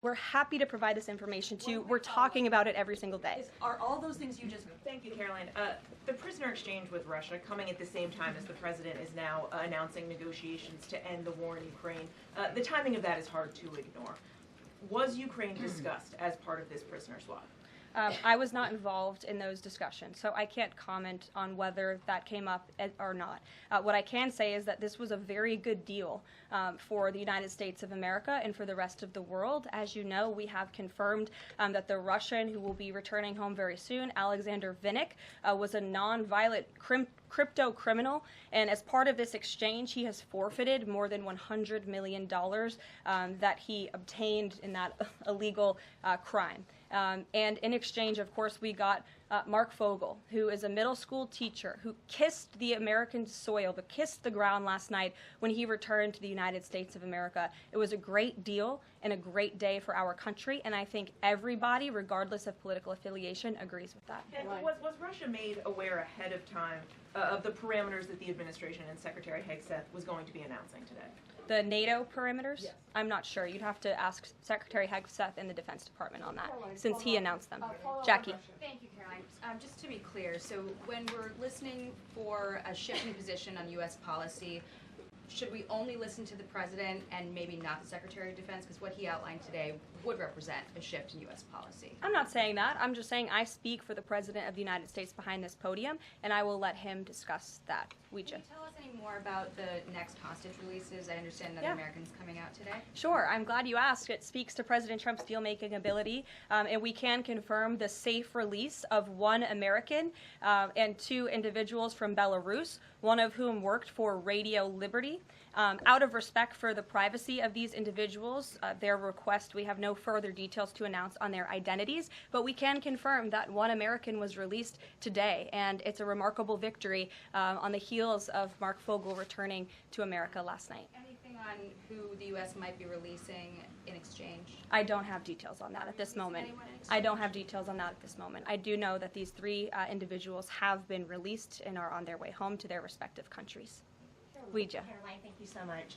We're happy to provide this information to you. We're talking about it every single day. Are all those things you just... Thank you, Karoline. The prisoner exchange with Russia coming at the same time as the president is now announcing negotiations to end the war in Ukraine. The timing of that is hard to ignore. Was Ukraine discussed as part of this prisoner swap? I was not involved in those discussions, so I can't comment on whether that came up or not. What I can say is that this was a very good deal for the United States of America and for the rest of the world. As you know, we have confirmed that the Russian who will be returning home very soon, Alexander Vinnik, was a non-violent crypto criminal, and as part of this exchange, he has forfeited more than $100 million that he obtained in that illegal crime. And in exchange, of course, we got Mark Fogel, who is a middle school teacher who kissed the American soil, but kissed the ground last night when he returned to the United States of America. It was a great deal and a great day for our country, and I think everybody, regardless of political affiliation, agrees with that. And was Russia made aware ahead of time of the parameters that the administration and Secretary Hegseth was going to be announcing today? The NATO perimeters? Yes. I'm not sure. You'd have to ask Secretary Hegseth in the Defense Department on that, since he announced them. Jackie. Thank you, Karoline. Just to be clear, so when we're listening for a shift in position on U.S. policy, should we only listen to the President and maybe not the Secretary of Defense? Because what he outlined today would represent a shift in U.S. policy. I'm not saying that. I'm just saying I speak for the President of the United States behind this podium, and I will let him discuss that. Can you tell us any more about the next hostage releases? I understand another American's coming out today. Sure. I'm glad you asked. It speaks to President Trump's deal-making ability, and we can confirm the safe release of one American and two individuals from Belarus, one of whom worked for Radio Liberty. Out of respect for the privacy of these individuals, their request, we have no further details to announce on their identities, but we can confirm that one American was released today, and it's a remarkable victory on the heels of Mark Fogel returning to America last night. Anything on who the U.S. might be releasing in exchange? I don't have details on that at this moment. I don't have details on that at this moment. I do know that these three individuals have been released and are on their way home to their respective countries. Karoline, thank you so much.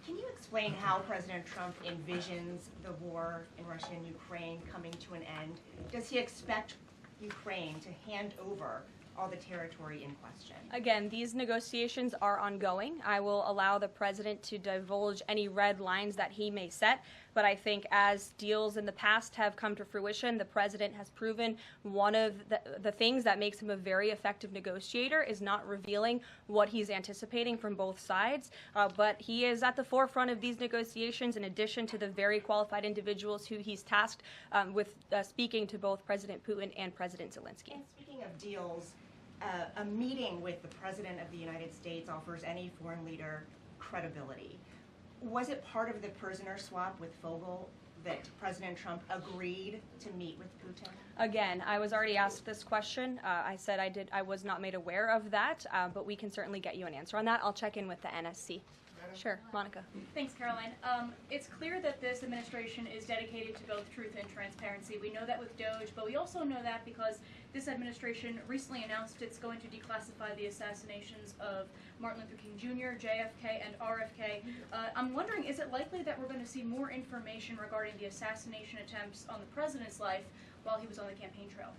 Can you explain how President Trump envisions the war in Russia and Ukraine coming to an end? Does he expect Ukraine to hand over all the territory in question? Again, these negotiations are ongoing. I will allow the president to divulge any red lines that he may set, but I think as deals in the past have come to fruition, the president has proven one of the things that makes him a very effective negotiator is not revealing what he's anticipating from both sides, but he is at the forefront of these negotiations in addition to the very qualified individuals who he's tasked with speaking to both President Putin and President Zelensky. And speaking of deals, a meeting with the President of the United States offers any foreign leader credibility. Was it part of the prisoner swap with Fogel that President Trump agreed to meet with Putin? Again, I was already asked this question. I said I was not made aware of that, but we can certainly get you an answer on that. I'll check in with the NSC. Sure, Monica. Thanks, Karoline. It's clear that this administration is dedicated to both truth and transparency. We know that with DOJ, but we also know that because this administration recently announced it's going to declassify the assassinations of Martin Luther King Jr., JFK, and RFK. I'm wondering, is it likely that we're going to see more information regarding the assassination attempts on the president's life while he was on the campaign trail?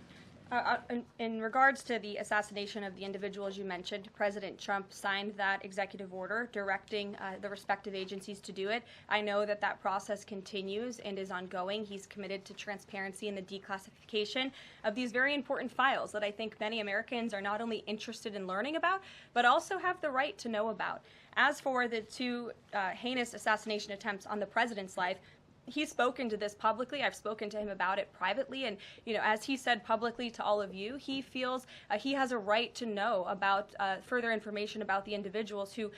In regards to the assassination of the individuals you mentioned, President Trump signed that executive order directing the respective agencies to do it. I know that that process continues and is ongoing. He's committed to transparency in the declassification of these very important files that I think many Americans are not only interested in learning about, but also have the right to know about. As for the two heinous assassination attempts on the president's life, he's spoken to this publicly. I've spoken to him about it privately, and as he said publicly to all of you, he feels he has a right to know about further information about the individuals who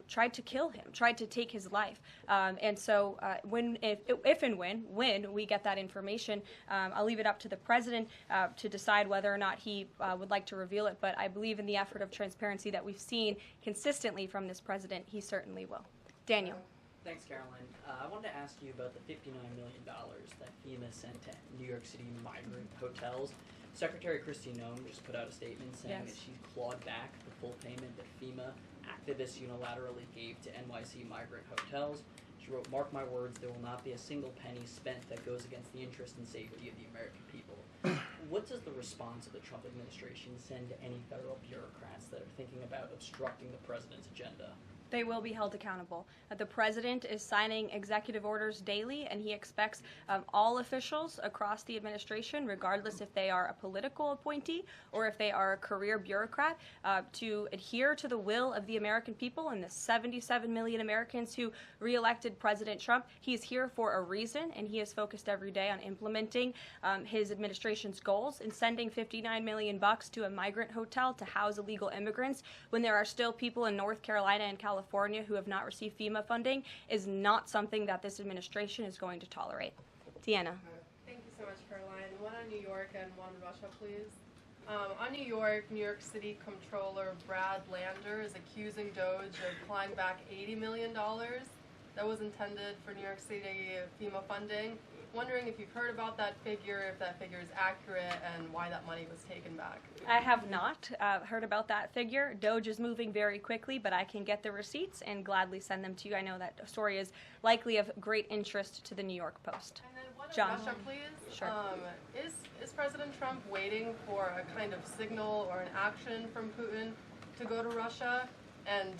tried to kill him, tried to take his life. And so, if and when we get that information, I'll leave it up to the president to decide whether or not he would like to reveal it. But I believe in the effort of transparency that we've seen consistently from this president, he certainly will. Daniel. Thanks, Karoline. I wanted to ask you about the $59 million that FEMA sent to New York City migrant hotels. Secretary Kristi Noem just put out a statement saying that she clawed back the full payment that FEMA activists unilaterally gave to NYC migrant hotels. She wrote, "Mark my words, there will not be a single penny spent that goes against the interest and safety of the American people." What does the response of the Trump administration send to any federal bureaucrats that are thinking about obstructing the president's agenda? They will be held accountable. The president is signing executive orders daily, and he expects all officials across the administration, regardless if they are a political appointee or if they are a career bureaucrat, to adhere to the will of the American people and the 77 million Americans who reelected President Trump. He is here for a reason, and he is focused every day on implementing his administration's goals and sending $59 million to a migrant hotel to house illegal immigrants when there are still people in North Carolina and California who have not received FEMA funding is not something that this administration is going to tolerate. Deanna. Thank you so much, Caroline. One on New York and one on Russia, please. On New York City Comptroller Brad Lander is accusing DOJ of clawing back $80 million that was intended for New York City FEMA funding. Wondering if you've heard about that figure, if that figure is accurate, and why that money was taken back. I have not heard about that figure. DOJ is moving very quickly, but I can get the receipts and gladly send them to you. I know that story is likely of great interest to the New York Post. And then one on John. Russia, please. Sure. Is President Trump waiting for a kind of signal or an action from Putin to go to Russia? And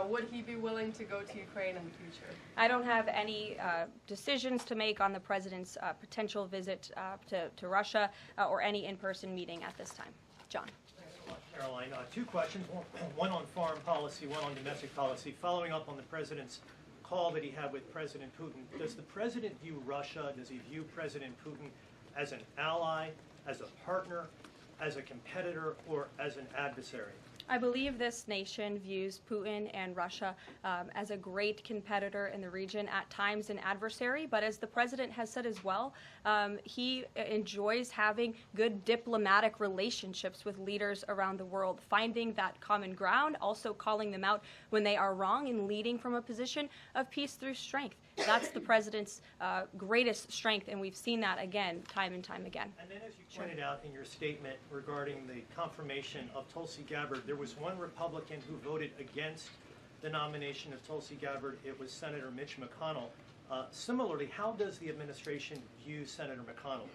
would he be willing to go to Ukraine in the future? I don't have any decisions to make on the president's potential visit to Russia or any in-person meeting at this time. John. Thanks a lot, Caroline. Two questions, one on foreign policy, one on domestic policy. Following up on the president's call that he had with President Putin, does the president view Russia, does he view President Putin as an ally, as a partner, as a competitor, or as an adversary? I believe this nation views Putin and Russia as a great competitor in the region, at times an adversary, but as the president has said as well, he enjoys having good diplomatic relationships with leaders around the world, finding that common ground, also calling them out when they are wrong, and leading from a position of peace through strength. That's the president's greatest strength, and we've seen that again, time and time again. And then as you pointed out in your statement regarding the confirmation of Tulsi Gabbard, there was one Republican who voted against the nomination of Tulsi Gabbard. It was Senator Mitch McConnell. Similarly, how does the administration view Senator McConnell?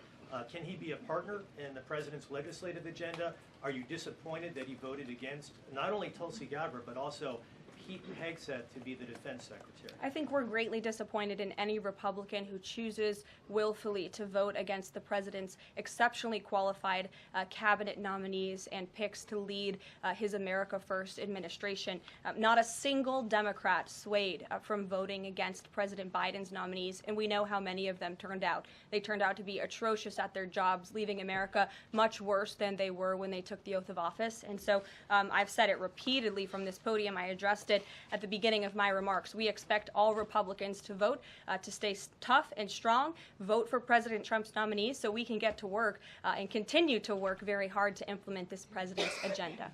Can he be a partner in the president's legislative agenda? Are you disappointed that he voted against not only Tulsi Gabbard, but also Pete Hegseth to be the defense secretary? I think we're greatly disappointed in any Republican who chooses willfully to vote against the president's exceptionally qualified cabinet nominees and picks to lead his America First administration. Not a single Democrat swayed from voting against President Biden's nominees, and we know how many of them turned out. They turned out to be atrocious at their jobs, leaving America much worse than they were when they took the oath of office. And so I've said it repeatedly from this podium. I addressed it at the beginning of my remarks. We expect all Republicans to vote, to stay tough and strong, vote for President Trump's nominees so we can get to work and continue to work very hard to implement this president's agenda.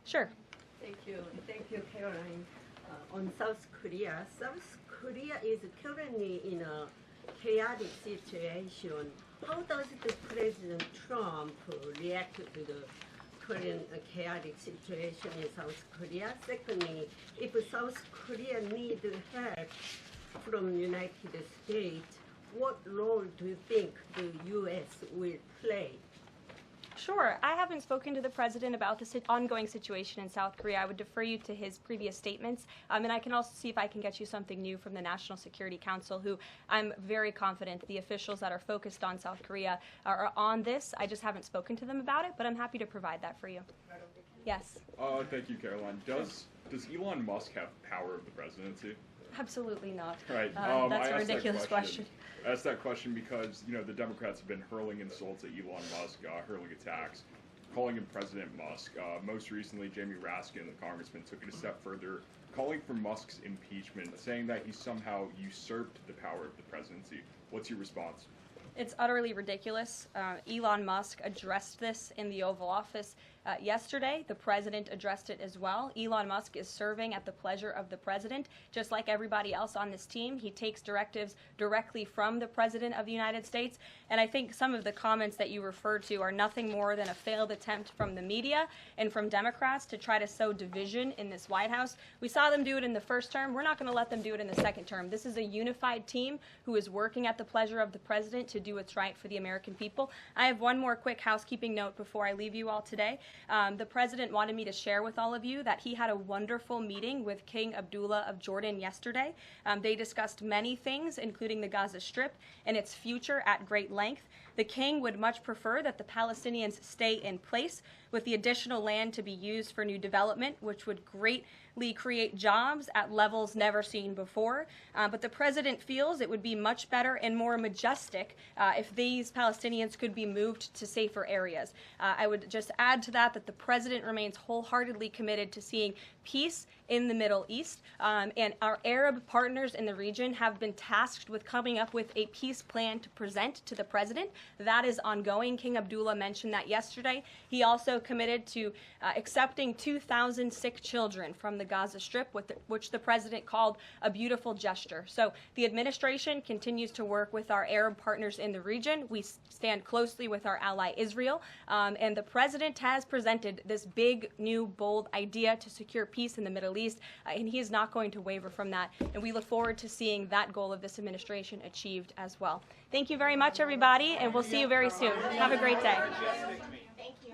Sure. Thank you, Caroline. On South Korea is currently in a chaotic situation. How does the President Trump react to the current chaotic situation in South Korea? Secondly, if South Korea needs help from the United States, what role do you think the U.S. will play? Sure. I haven't spoken to the president about the ongoing situation in South Korea. I would defer you to his previous statements. And I can also see if I can get you something new from the National Security Council, who I'm very confident the officials that are focused on South Korea are on this. I just haven't spoken to them about it, but I'm happy to provide that for you. Yes. Thank you, Caroline. Does Elon Musk have power of the presidency? Absolutely not. Right. That's a ridiculous question. I asked that question because, the Democrats have been hurling insults at Elon Musk, hurling attacks, calling him President Musk. Most recently, Jamie Raskin, the congressman, took it a step further, calling for Musk's impeachment, saying that he somehow usurped the power of the presidency. What's your response? It's utterly ridiculous. Elon Musk addressed this in the Oval Office yesterday. The president addressed it as well. Elon Musk is serving at the pleasure of the president, just like everybody else on this team. He takes directives directly from the president of the United States. And I think some of the comments that you referred to are nothing more than a failed attempt from the media and from Democrats to try to sow division in this White House. We saw them do it in the first term. We're not going to let them do it in the second term. This is a unified team who is working at the pleasure of the president to do what's right for the American people. I have one more quick housekeeping note before I leave you all today. The president wanted me to share with all of you that he had a wonderful meeting with King Abdullah of Jordan yesterday. They discussed many things, including the Gaza Strip and its future at great length. The king would much prefer that the Palestinians stay in place, with the additional land to be used for new development, which would greatly create jobs at levels never seen before. But the president feels it would be much better and more majestic if these Palestinians could be moved to safer areas. I would just add to that the president remains wholeheartedly committed to seeing peace in the Middle East, and our Arab partners in the region have been tasked with coming up with a peace plan to present to the president. That is ongoing. King Abdullah mentioned that yesterday. He also committed to accepting 2,000 sick children from the Gaza Strip, which the president called a beautiful gesture. So the administration continues to work with our Arab partners in the region. We stand closely with our ally Israel, and the president has presented this big, new, bold idea to secure peace in the Middle East, and he is not going to waver from that. And we look forward to seeing that goal of this administration achieved as well. Thank you very much, everybody, and we'll see you very soon. Have a great day. Thank you.